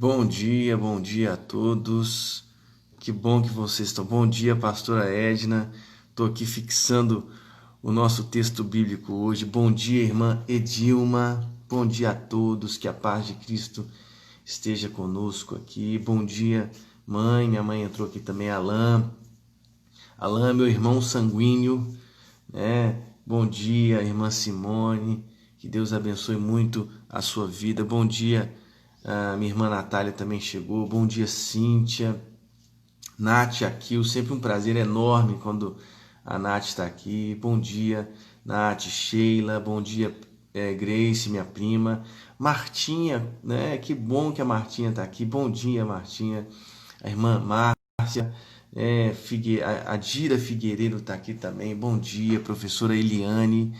Bom dia a todos. Que bom que vocês estão. Bom dia, pastora Edna. Estou aqui fixando o nosso texto bíblico hoje. Bom dia, irmã Edilma. Bom dia a todos. Que a paz de Cristo esteja conosco aqui. Bom dia, mãe. Minha mãe entrou aqui também, Alain. Alain, meu irmão sanguíneo, né? Bom dia, irmã Simone. Que Deus abençoe muito a sua vida. Bom dia. Minha irmã Natália também chegou. Bom dia, Cíntia. Nath aqui, sempre um prazer enorme quando a Nath está aqui. Bom dia, Nath, Sheila. Bom dia, Grace, minha prima. Martinha, né? Que bom que a Martinha está aqui. Bom dia, Martinha. A irmã Márcia. A Dira Figueiredo está aqui também. Bom dia, professora Eliane,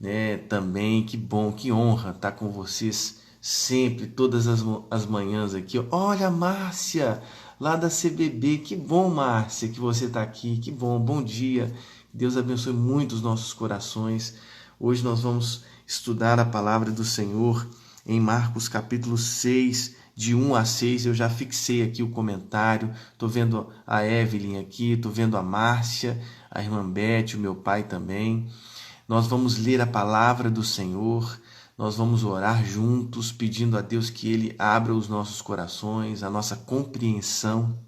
né? Também, que bom, que honra estar com vocês sempre, todas as manhãs aqui. Olha, Márcia, lá da CBB, que bom, Márcia, que você está aqui, que bom, bom dia. Deus abençoe muito os nossos corações. Hoje nós vamos estudar a palavra do Senhor em Marcos capítulo 6, de 1 a 6. Eu já fixei aqui o comentário, estou vendo a Evelyn aqui, estou vendo a Márcia, a irmã Beth, o meu pai também. Nós vamos ler a palavra do Senhor, nós vamos orar juntos, pedindo a Deus que Ele abra os nossos corações, a nossa compreensão,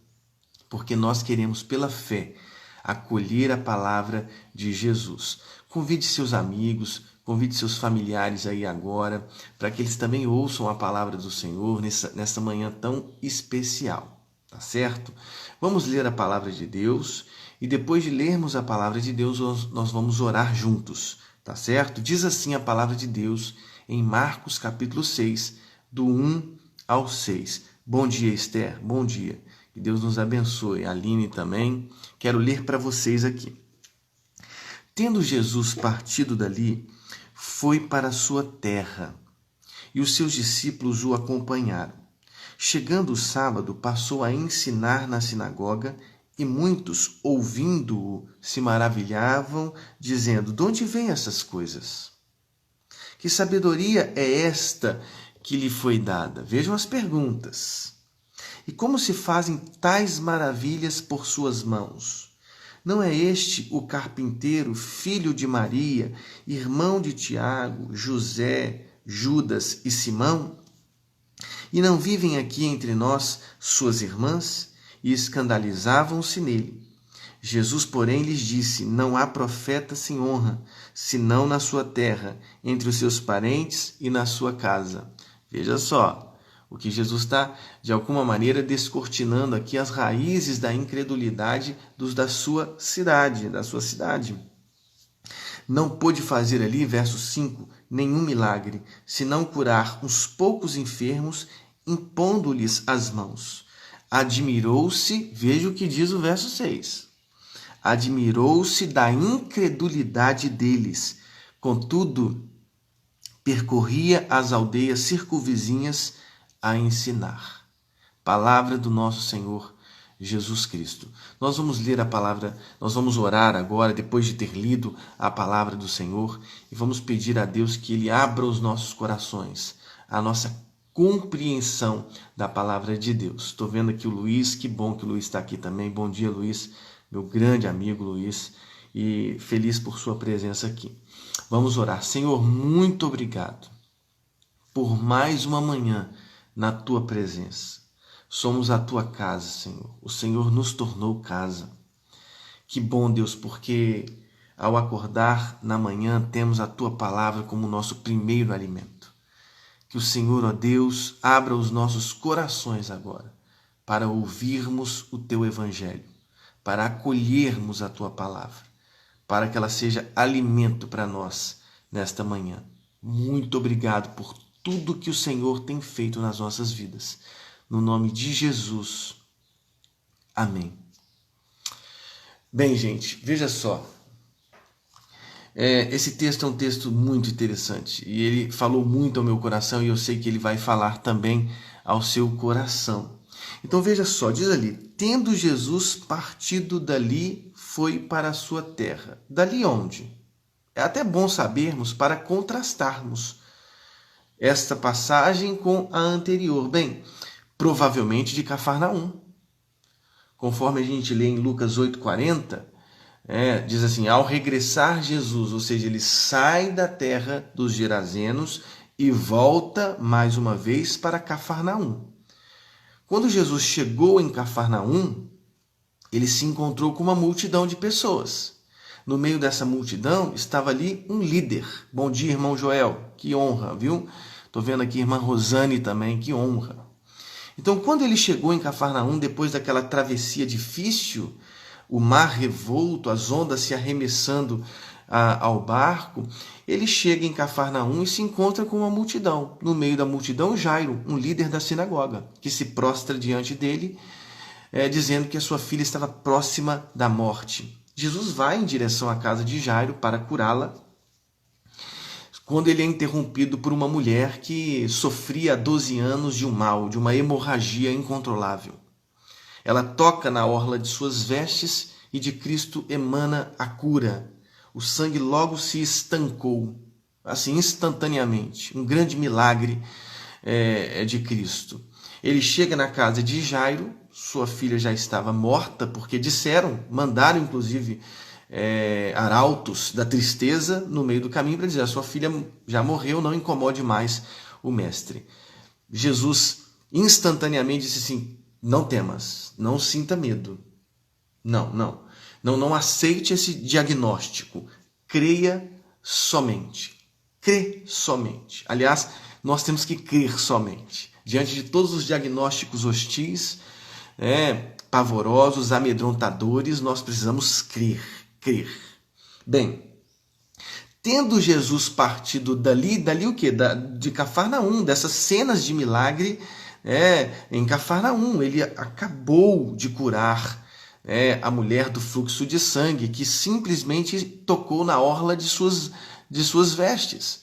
porque nós queremos, pela fé, acolher a palavra de Jesus. Convide seus amigos, convide seus familiares aí agora, para que eles também ouçam a palavra do Senhor nessa manhã tão especial, tá certo? Vamos ler a palavra de Deus e depois de lermos a palavra de Deus, nós vamos orar juntos, tá certo? Diz assim a palavra de Deus em Marcos capítulo 6, do 1 ao 6. Bom dia, Esther, bom dia. Que Deus nos abençoe. A Aline também. Quero ler para vocês aqui. Tendo Jesus partido dali, foi para a sua terra, e os seus discípulos o acompanharam. Chegando o sábado, passou a ensinar na sinagoga, e muitos, ouvindo-o, se maravilhavam, dizendo: de onde vêm essas coisas? Que sabedoria é esta que lhe foi dada? Vejam as perguntas. E como se fazem tais maravilhas por suas mãos? Não é este o carpinteiro, filho de Maria, irmão de Tiago, José, Judas e Simão? E não vivem aqui entre nós suas irmãs? E escandalizavam-se nele. Jesus, porém, lhes disse: não há profeta sem honra, senão na sua terra, entre os seus parentes e na sua casa. Veja só, o que Jesus está, de alguma maneira, descortinando aqui as raízes da incredulidade da sua cidade, Não pôde fazer ali, verso 5, nenhum milagre, senão curar uns poucos enfermos, impondo-lhes as mãos. Admirou-se, veja o que diz o verso 6. Admirou-se da incredulidade deles. Contudo, percorria as aldeias circunvizinhas a ensinar. Palavra do nosso Senhor Jesus Cristo. Nós vamos ler a palavra, nós vamos orar agora, depois de ter lido a palavra do Senhor, e vamos pedir a Deus que Ele abra os nossos corações, a nossa compreensão da palavra de Deus. Estou vendo aqui o Luiz, que bom que o Luiz está aqui também. Bom dia, Luiz, meu grande amigo Luiz, e feliz por sua presença aqui. Vamos orar. Senhor, muito obrigado por mais uma manhã na tua presença. Somos a tua casa, Senhor. O Senhor nos tornou casa. Que bom, Deus, porque ao acordar na manhã temos a tua palavra como nosso primeiro alimento. Que o Senhor, ó Deus, abra os nossos corações agora para ouvirmos o teu evangelho, para acolhermos a tua palavra, para que ela seja alimento para nós nesta manhã. Muito obrigado por tudo que o Senhor tem feito nas nossas vidas. No nome de Jesus. Amém. Bem, gente, veja só. Esse texto é um texto muito interessante e ele falou muito ao meu coração e eu sei que ele vai falar também ao seu coração. Então veja só, diz ali: tendo Jesus partido dali, foi para a sua terra. Dali onde? É até bom sabermos para contrastarmos esta passagem com a anterior. Bem, provavelmente de Cafarnaum. Conforme a gente lê em Lucas 8,40, diz assim, ao regressar Jesus, ou seja, ele sai da terra dos Gerazenos e volta mais uma vez para Cafarnaum. Quando Jesus chegou em Cafarnaum, ele se encontrou com uma multidão de pessoas. No meio dessa multidão estava ali um líder. Bom dia, irmão Joel, que honra, viu? Estou vendo aqui a irmã Rosane também, que honra. Então, quando ele chegou em Cafarnaum, depois daquela travessia difícil, o mar revolto, as ondas se arremessando ao barco, ele chega em Cafarnaum e se encontra com uma multidão. No meio da multidão, Jairo, um líder da sinagoga, que se prostra diante dele, dizendo que a sua filha estava próxima da morte. Jesus vai em direção à casa de Jairo para curá-la, quando ele é interrompido por uma mulher que sofria há 12 anos de um mal, de uma hemorragia incontrolável. Ela toca na orla de suas vestes e de Cristo emana a cura. O sangue logo se estancou, assim, instantaneamente. Um grande milagre de Cristo. Ele chega na casa de Jairo, sua filha já estava morta, porque mandaram inclusive arautos da tristeza no meio do caminho para dizer, a sua filha já morreu, não incomode mais o mestre. Jesus instantaneamente disse assim, não temas, não sinta medo, não aceite esse diagnóstico, creia somente, crê somente. Aliás, nós temos que crer somente, diante de todos os diagnósticos hostis, pavorosos, amedrontadores, nós precisamos crer. Bem, tendo Jesus partido dali o quê? De Cafarnaum, dessas cenas de milagre em Cafarnaum, ele acabou de curar a mulher do fluxo de sangue, que simplesmente tocou na orla de suas vestes.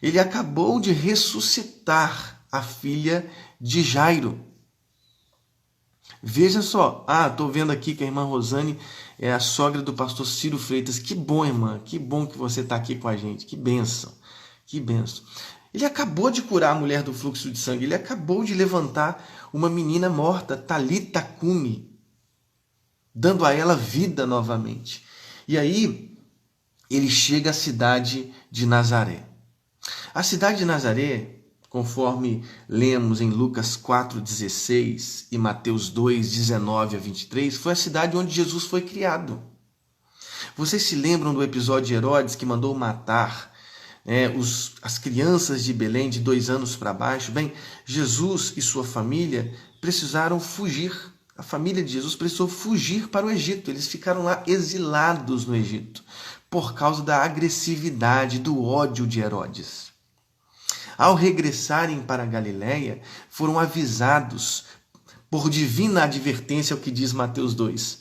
Ele acabou de ressuscitar a filha de Jairo. Veja só, estou vendo aqui que a irmã Rosane é a sogra do pastor Ciro Freitas. Que bom, irmã, que bom que você está aqui com a gente, que bênção, que bênção. Ele acabou de curar a mulher do fluxo de sangue, ele acabou de levantar uma menina morta, Talita Cumi, dando a ela vida novamente. E aí, ele chega à cidade de Nazaré. A cidade de Nazaré, conforme lemos em Lucas 4,16 e Mateus 2,19-23, foi a cidade onde Jesus foi criado. Vocês se lembram do episódio de Herodes que mandou matar as crianças de Belém de 2 anos para baixo? Bem, Jesus e sua família precisaram fugir. A família de Jesus precisou fugir para o Egito. Eles ficaram lá exilados no Egito por causa da agressividade, do ódio de Herodes. Ao regressarem para a Galiléia, foram avisados por divina advertência, o que diz Mateus 2.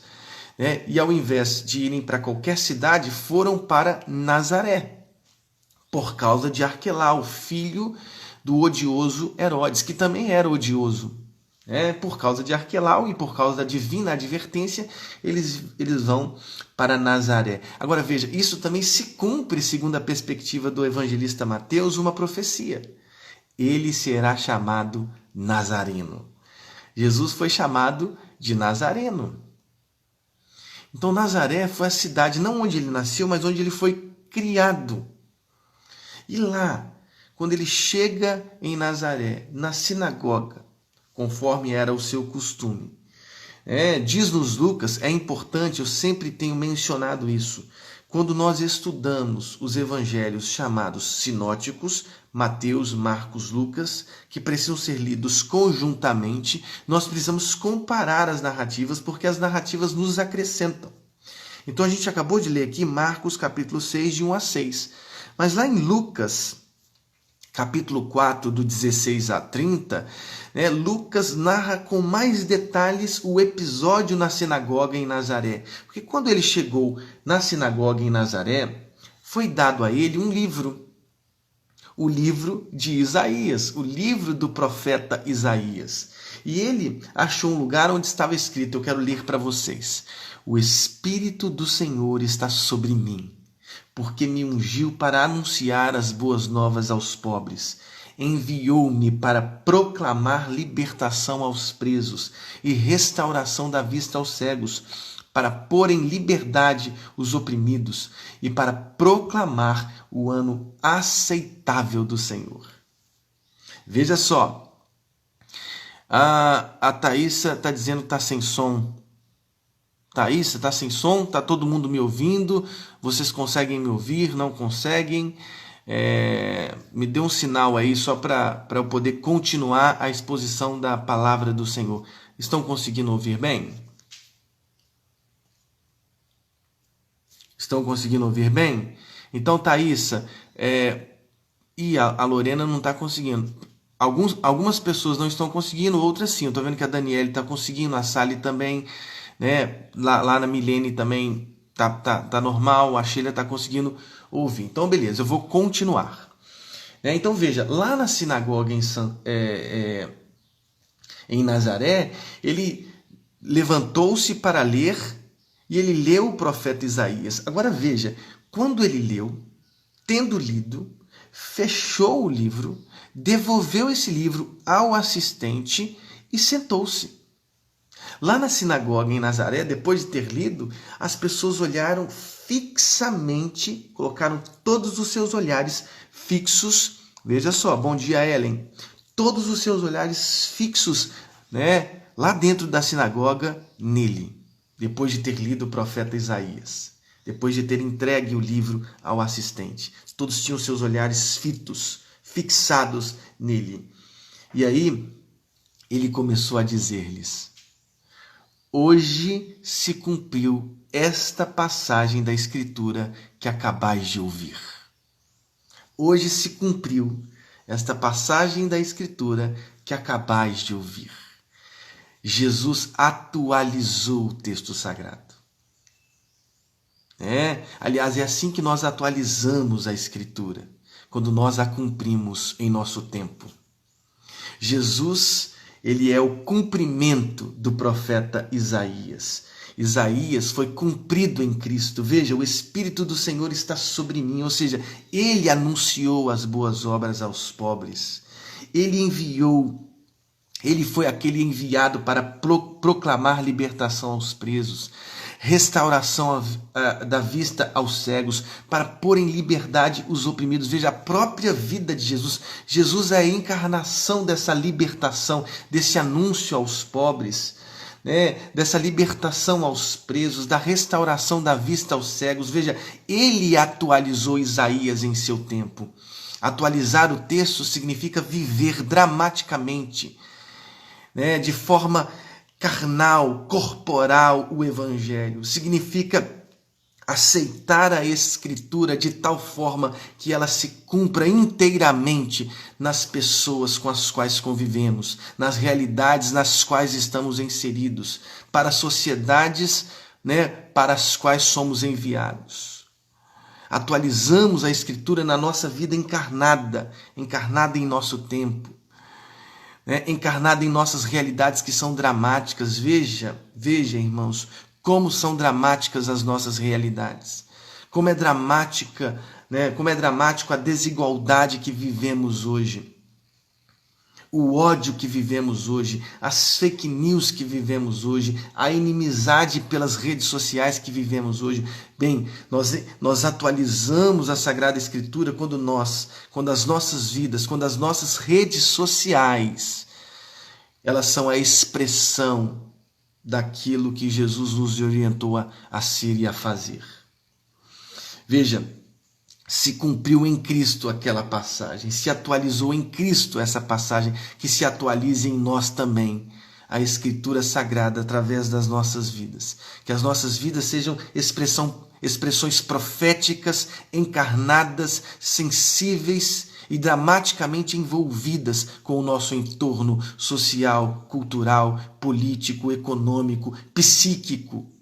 E ao invés de irem para qualquer cidade, foram para Nazaré, por causa de Arquelau, filho do odioso Herodes, que também era odioso. Por causa de Arquelau e por causa da divina advertência, eles vão para Nazaré. Agora veja, isso também se cumpre, segundo a perspectiva do evangelista Mateus, uma profecia. Ele será chamado Nazareno. Jesus foi chamado de Nazareno. Então Nazaré foi a cidade, não onde ele nasceu, mas onde ele foi criado. E lá, quando ele chega em Nazaré, na sinagoga, conforme era o seu costume. Diz-nos Lucas, é importante, eu sempre tenho mencionado isso, quando nós estudamos os evangelhos chamados sinóticos, Mateus, Marcos, Lucas, que precisam ser lidos conjuntamente, nós precisamos comparar as narrativas, porque as narrativas nos acrescentam. Então a gente acabou de ler aqui Marcos capítulo 6, de 1 a 6. Mas lá em Lucas, capítulo 4, do 16 a 30, Lucas narra com mais detalhes o episódio na sinagoga em Nazaré. Porque quando ele chegou na sinagoga em Nazaré, foi dado a ele um livro. O livro de Isaías, o livro do profeta Isaías. E ele achou um lugar onde estava escrito, eu quero ler para vocês. O Espírito do Senhor está sobre mim, porque me ungiu para anunciar as boas novas aos pobres. Enviou-me para proclamar libertação aos presos e restauração da vista aos cegos, para pôr em liberdade os oprimidos e para proclamar o ano aceitável do Senhor. Veja só, a Thaísa está dizendo que está sem som. Thaísa, está sem som? Está todo mundo me ouvindo? Vocês conseguem me ouvir? Não conseguem? Me dê um sinal aí só para eu poder continuar a exposição da palavra do Senhor. Estão conseguindo ouvir bem? Estão conseguindo ouvir bem? Então, Thaísa, a Lorena não está conseguindo. Algumas pessoas não estão conseguindo, outras sim. Eu estou vendo que a Daniele está conseguindo, a Sally também, né? Lá na Milene também tá normal, a Sheila está conseguindo ouvir. Então, beleza, eu vou continuar. Então, veja, lá na sinagoga em Nazaré, ele levantou-se para ler e ele leu o profeta Isaías. Agora veja, quando ele leu, tendo lido, fechou o livro, devolveu esse livro ao assistente e sentou-se. Lá na sinagoga em Nazaré, depois de ter lido, as pessoas olharam fixamente, colocaram todos os seus olhares fixos. Veja só, bom dia, Ellen. Todos os seus olhares fixos, né, lá dentro da sinagoga, nele, depois de ter lido o profeta Isaías, depois de ter entregue o livro ao assistente. Todos tinham seus olhares fixados nele. E aí, ele começou a dizer-lhes: hoje se cumpriu esta passagem da Escritura que acabais de ouvir. Hoje se cumpriu esta passagem da Escritura que acabais de ouvir. Jesus atualizou o texto sagrado. Aliás, é assim que nós atualizamos a Escritura, quando nós a cumprimos em nosso tempo. Jesus, ele é o cumprimento do profeta Isaías. Isaías foi cumprido em Cristo. Veja, o Espírito do Senhor está sobre mim, ou seja, ele anunciou as boas obras aos pobres. Ele foi aquele enviado para proclamar libertação aos presos, restauração da vista aos cegos, para pôr em liberdade os oprimidos. Veja, a própria vida de Jesus. Jesus é a encarnação dessa libertação, desse anúncio aos pobres, dessa libertação aos presos, da restauração da vista aos cegos. Veja, ele atualizou Isaías em seu tempo. Atualizar o texto significa viver dramaticamente, de forma carnal, corporal, o Evangelho. Significa aceitar a Escritura de tal forma que ela se cumpra inteiramente nas pessoas com as quais convivemos, nas realidades nas quais estamos inseridos, para as sociedades, para as quais somos enviados. Atualizamos a Escritura na nossa vida encarnada em nosso tempo, encarnada em nossas realidades que são dramáticas. Veja, irmãos, como são dramáticas as nossas realidades. Como é dramática, como é dramático a desigualdade que vivemos hoje. O ódio que vivemos hoje, as fake news que vivemos hoje, a inimizade pelas redes sociais que vivemos hoje. Bem, nós atualizamos a Sagrada Escritura quando as nossas vidas, quando as nossas redes sociais, elas são a expressão daquilo que Jesus nos orientou a ser e a fazer. Veja, se cumpriu em Cristo aquela passagem, se atualizou em Cristo essa passagem, que se atualize em nós também a Escritura Sagrada através das nossas vidas. Que as nossas vidas sejam expressões proféticas, encarnadas, sensíveis e dramaticamente envolvidas com o nosso entorno social, cultural, político, econômico, psíquico.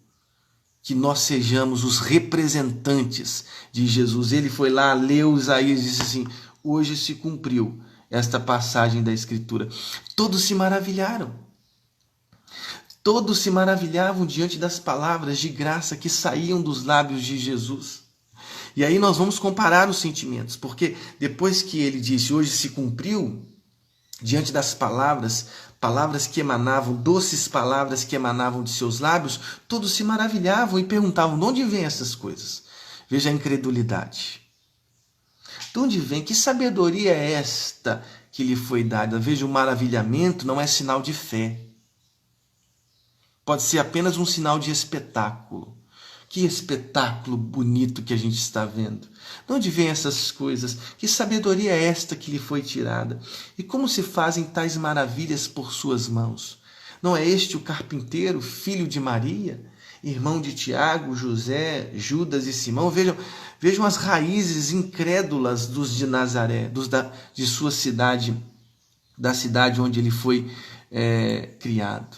Que nós sejamos os representantes de Jesus. Ele foi lá, leu Isaías e disse assim: hoje se cumpriu esta passagem da Escritura. Todos se maravilharam. Todos se maravilhavam diante das palavras de graça que saíam dos lábios de Jesus. E aí nós vamos comparar os sentimentos, porque depois que ele disse, hoje se cumpriu, diante das palavras que emanavam, doces palavras que emanavam de seus lábios, todos se maravilhavam e perguntavam, de onde vêm essas coisas? Veja a incredulidade. De onde vem? Que sabedoria é esta que lhe foi dada? Veja, o maravilhamento não é sinal de fé. Pode ser apenas um sinal de espetáculo. Que espetáculo bonito que a gente está vendo. De onde vêm essas coisas? Que sabedoria é esta que lhe foi tirada? E como se fazem tais maravilhas por suas mãos? Não é este o carpinteiro, filho de Maria, irmão de Tiago, José, Judas e Simão? Vejam as raízes incrédulas dos de Nazaré, de sua cidade, da cidade onde ele foi criado.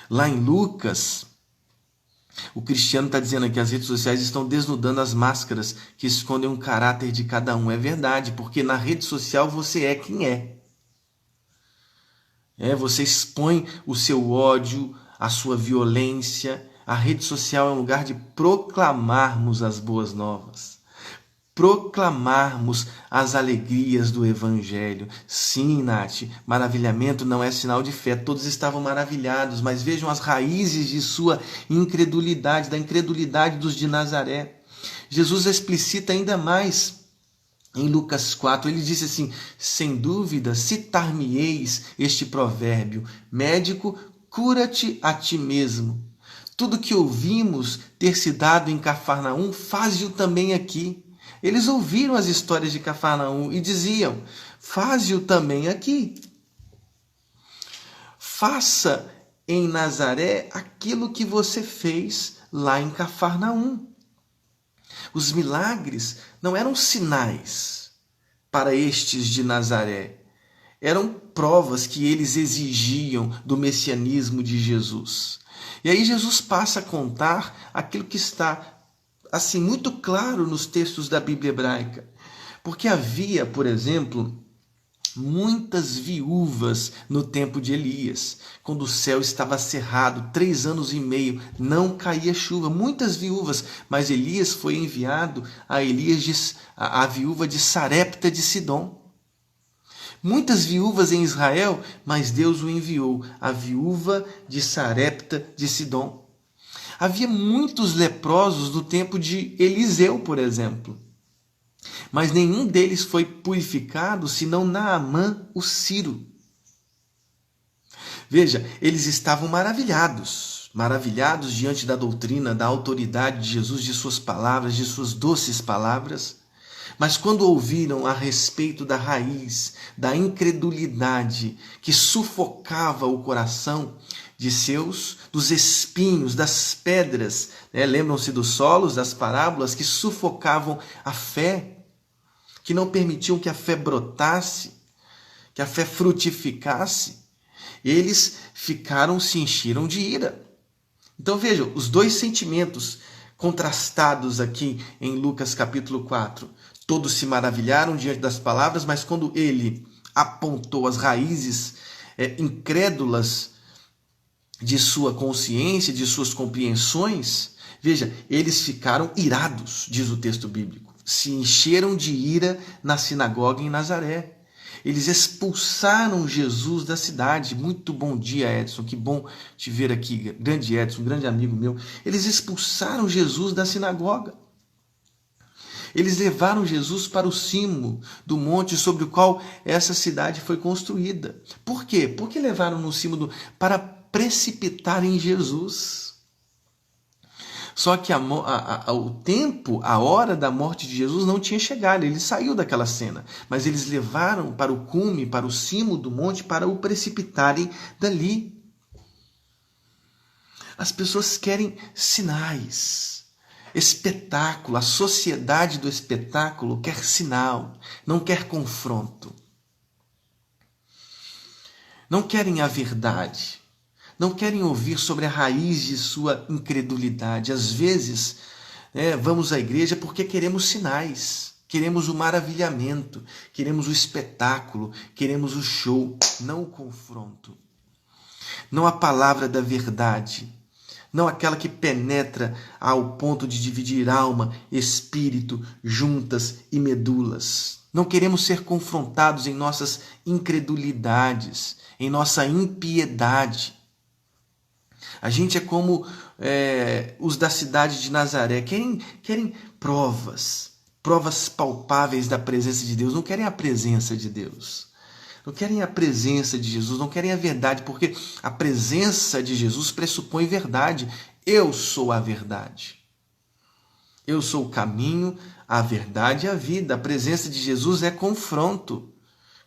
Lá em Lucas, o Cristiano está dizendo aqui que as redes sociais estão desnudando as máscaras que escondem um caráter de cada um. É verdade, porque na rede social você é quem é. Você expõe o seu ódio, a sua violência. A rede social é um lugar de proclamarmos as boas novas. Proclamarmos as alegrias do Evangelho. Sim, Nath, maravilhamento não é sinal de fé. Todos estavam maravilhados, mas vejam as raízes de sua incredulidade, da incredulidade dos de Nazaré. Jesus explicita ainda mais em Lucas 4. Ele disse assim, sem dúvida, citar-me-eis este provérbio, médico, cura-te a ti mesmo. Tudo que ouvimos ter se dado em Cafarnaum, faze-o também aqui. Eles ouviram as histórias de Cafarnaum e diziam, faze-o também aqui. Faça em Nazaré aquilo que você fez lá em Cafarnaum. Os milagres não eram sinais para estes de Nazaré. Eram provas que eles exigiam do messianismo de Jesus. E aí Jesus passa a contar aquilo que está assim muito claro nos textos da Bíblia hebraica. Porque havia, por exemplo, muitas viúvas no tempo de Elias, quando o céu estava cerrado, 3 anos e meio, não caía chuva, muitas viúvas, mas Elias foi enviado a viúva de Sarepta de Sidom. Muitas viúvas em Israel, mas Deus o enviou, a viúva de Sarepta de Sidom. Havia muitos leprosos no tempo de Eliseu, por exemplo. Mas nenhum deles foi purificado, senão Naamã, o sírio. Veja, eles estavam maravilhados diante da doutrina, da autoridade de Jesus, de suas palavras, de suas doces palavras. Mas quando ouviram a respeito da raiz, da incredulidade que sufocava o coração dos espinhos, das pedras, lembram-se dos solos, das parábolas que sufocavam a fé, que não permitiam que a fé brotasse, que a fé frutificasse, eles se encheram de ira. Então vejam, os dois sentimentos contrastados aqui em Lucas capítulo 4. Todos se maravilharam diante das palavras, mas quando ele apontou as raízes incrédulas de sua consciência, de suas compreensões, veja, eles ficaram irados, diz o texto bíblico. Se encheram de ira na sinagoga em Nazaré. Eles expulsaram Jesus da cidade. Muito bom dia, Edson. Que bom te ver aqui. Grande Edson, grande amigo meu. Eles expulsaram Jesus da sinagoga. Eles levaram Jesus para o cimo do monte sobre o qual essa cidade foi construída. Por quê? Por que levaram no cimo para precipitar em Jesus? Só que o tempo, a hora da morte de Jesus não tinha chegado, ele saiu daquela cena. Mas eles levaram para o cume, para o cimo do monte, para o precipitarem dali. As pessoas querem sinais, espetáculo. A sociedade do espetáculo quer sinal, não quer confronto. Não querem a verdade. Não querem ouvir sobre a raiz de sua incredulidade. Às vezes, vamos à igreja porque queremos sinais, queremos o maravilhamento, queremos o espetáculo, queremos o show, não o confronto. Não a palavra da verdade, não aquela que penetra ao ponto de dividir alma, espírito, juntas e medulas. Não queremos ser confrontados em nossas incredulidades, em nossa impiedade. A gente é como os da cidade de Nazaré, querem provas palpáveis da presença de Deus, não querem a presença de Deus. Não querem a presença de Jesus, não querem a verdade, porque a presença de Jesus pressupõe verdade. Eu sou a verdade. Eu sou o caminho, a verdade e a vida. A presença de Jesus é confronto.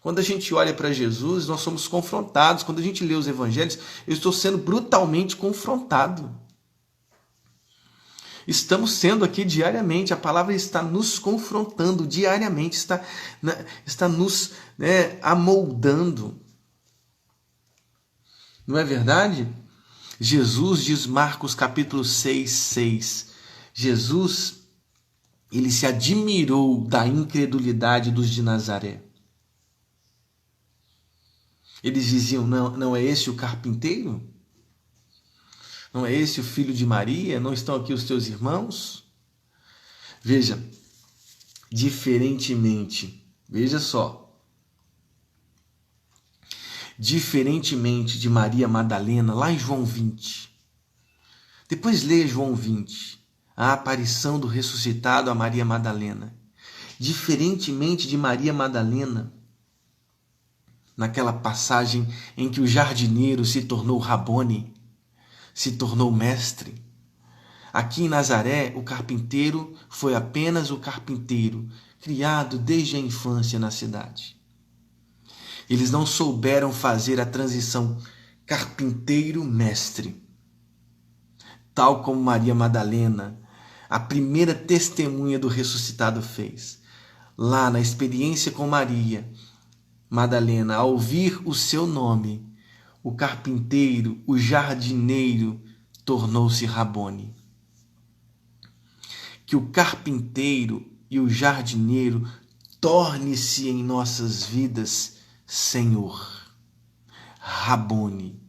Quando a gente olha para Jesus, nós somos confrontados. Quando a gente lê os evangelhos, eu estou sendo brutalmente confrontado. Estamos sendo aqui diariamente, a palavra está nos confrontando diariamente, está nos amoldando. Não é verdade? Jesus, diz Marcos capítulo 6, Jesus, ele se admirou da incredulidade dos de Nazaré. Eles diziam, não é esse o carpinteiro? Não é esse o filho de Maria? Não estão aqui os teus irmãos? Veja, diferentemente de Maria Madalena, lá em João 20. Depois leia João 20, a aparição do ressuscitado a Maria Madalena. Diferentemente de Maria Madalena, naquela passagem em que o jardineiro se tornou Rabone, se tornou mestre. Aqui em Nazaré, o carpinteiro foi apenas o carpinteiro, criado desde a infância na cidade. Eles não souberam fazer a transição carpinteiro-mestre, tal como Maria Madalena, a primeira testemunha do ressuscitado, fez. Lá na experiência com Maria Madalena, ao ouvir o seu nome, o carpinteiro, o jardineiro, tornou-se Rabone. Que o carpinteiro e o jardineiro torne-se em nossas vidas Senhor, Rabone,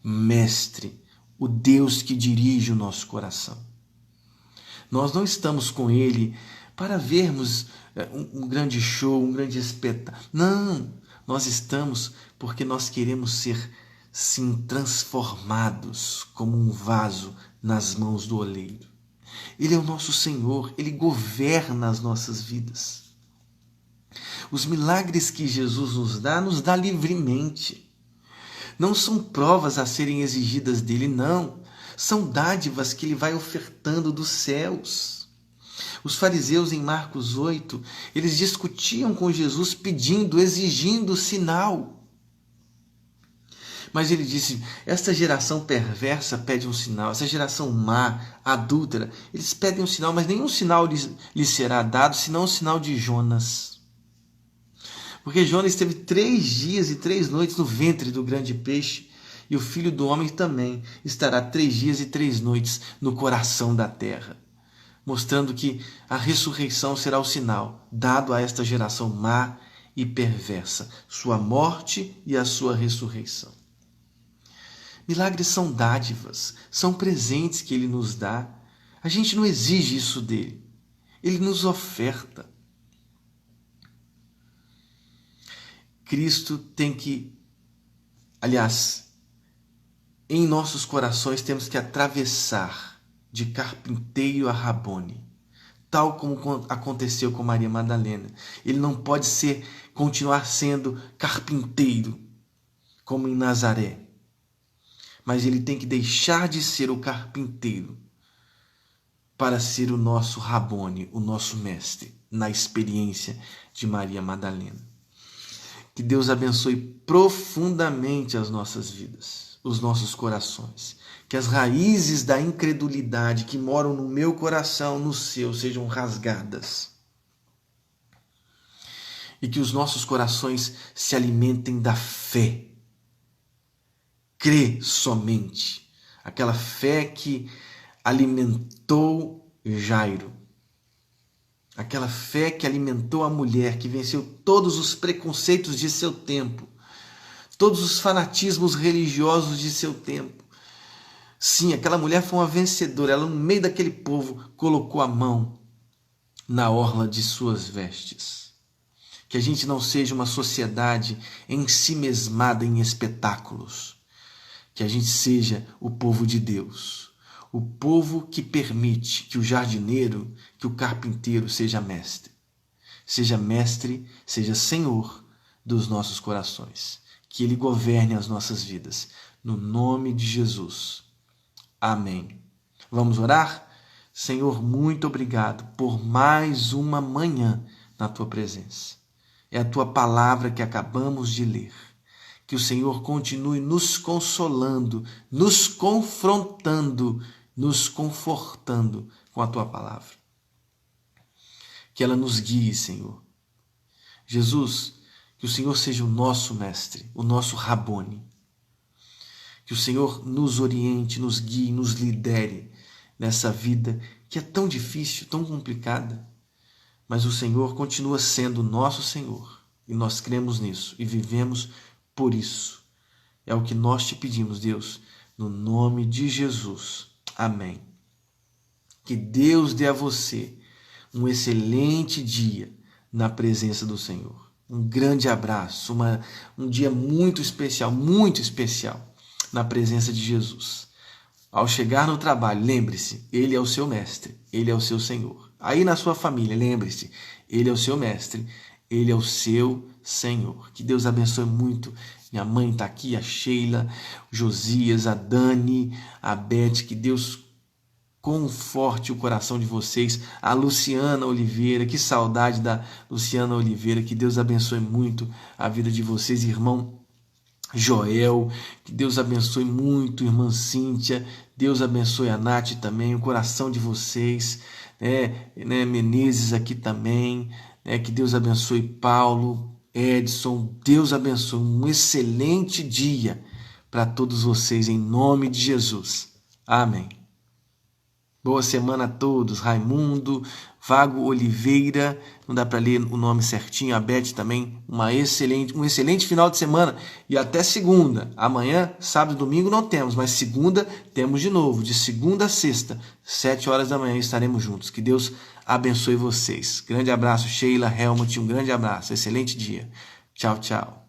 Mestre, o Deus que dirige o nosso coração. Nós não estamos com Ele para vermos um grande show, um grande espetáculo. Não, nós estamos porque nós queremos ser, sim, transformados como um vaso nas mãos do oleiro. Ele é o nosso Senhor, Ele governa as nossas vidas. Os milagres que Jesus nos dá livremente. Não são provas a serem exigidas dele, não. São dádivas que ele vai ofertando dos céus. Os fariseus em Marcos 8, eles discutiam com Jesus pedindo, exigindo sinal. Mas ele disse, esta geração perversa pede um sinal, essa geração má, adúltera, eles pedem um sinal, mas nenhum sinal lhes será dado, senão o sinal de Jonas. Porque Jonas esteve 3 dias e 3 noites no ventre do grande peixe, e o Filho do Homem também estará 3 dias e 3 noites no coração da terra, mostrando que a ressurreição será o sinal dado a esta geração má e perversa, sua morte e a sua ressurreição. Milagres são dádivas, são presentes que ele nos dá. A gente não exige isso dele, ele nos oferta. Cristo tem que, em nossos corações temos que atravessar de carpinteiro a Rabone, tal como aconteceu com Maria Madalena. Ele não pode continuar sendo carpinteiro, como em Nazaré, mas ele tem que deixar de ser o carpinteiro para ser o nosso Rabone, o nosso mestre, na experiência de Maria Madalena. Que Deus abençoe profundamente as nossas vidas, os nossos corações. Que as raízes da incredulidade que moram no meu coração, no seu, sejam rasgadas. E que os nossos corações se alimentem da fé. Crê somente. Aquela fé que alimentou Jairo. Aquela fé que alimentou a mulher, que venceu todos os preconceitos de seu tempo, todos os fanatismos religiosos de seu tempo. Sim, aquela mulher foi uma vencedora. Ela, no meio daquele povo, colocou a mão na orla de suas vestes. Que a gente não seja uma sociedade ensimesmada em espetáculos. Que a gente seja o povo de Deus. O povo que permite que o jardineiro, que o carpinteiro seja mestre. Seja mestre, seja senhor dos nossos corações. Que ele governe as nossas vidas. No nome de Jesus. Amém. Vamos orar? Senhor, muito obrigado por mais uma manhã na tua presença. É a tua palavra que acabamos de ler. Que o Senhor continue nos consolando, nos confrontando, nos confortando com a tua palavra. Que ela nos guie, Senhor. Jesus, que o Senhor seja o nosso mestre, o nosso Rabone. Que o Senhor nos oriente, nos guie, nos lidere nessa vida que é tão difícil, tão complicada. Mas o Senhor continua sendo o nosso Senhor. E nós cremos nisso e vivemos por isso. É o que nós te pedimos, Deus, no nome de Jesus. Amém. Que Deus dê a você um excelente dia na presença do Senhor. Um grande abraço, um dia muito especial na presença de Jesus. Ao chegar no trabalho, lembre-se, Ele é o seu mestre, Ele é o seu Senhor. Aí na sua família, lembre-se, Ele é o seu mestre, Ele é o seu Senhor. Que Deus abençoe muito. Minha mãe está aqui, a Sheila, o Josias, a Dani, a Beth. Que Deus conforte o coração de vocês. A Luciana Oliveira, que saudade da Luciana Oliveira. Que Deus abençoe muito a vida de vocês, irmão Joel, que Deus abençoe muito, irmã Cíntia, Deus abençoe a Nath também, o coração de vocês, Menezes aqui também, que Deus abençoe Paulo, Edson, Deus abençoe, um excelente dia para todos vocês, em nome de Jesus, amém. Boa semana a todos, Raimundo, Vago Oliveira, não dá para ler o nome certinho, a Beth também, um excelente final de semana e até segunda. Amanhã, sábado e domingo não temos, mas segunda temos de novo, de segunda a sexta, 7 horas da manhã estaremos juntos. Que Deus abençoe vocês. Grande abraço, Sheila, Helmut, um grande abraço, excelente dia. Tchau, tchau.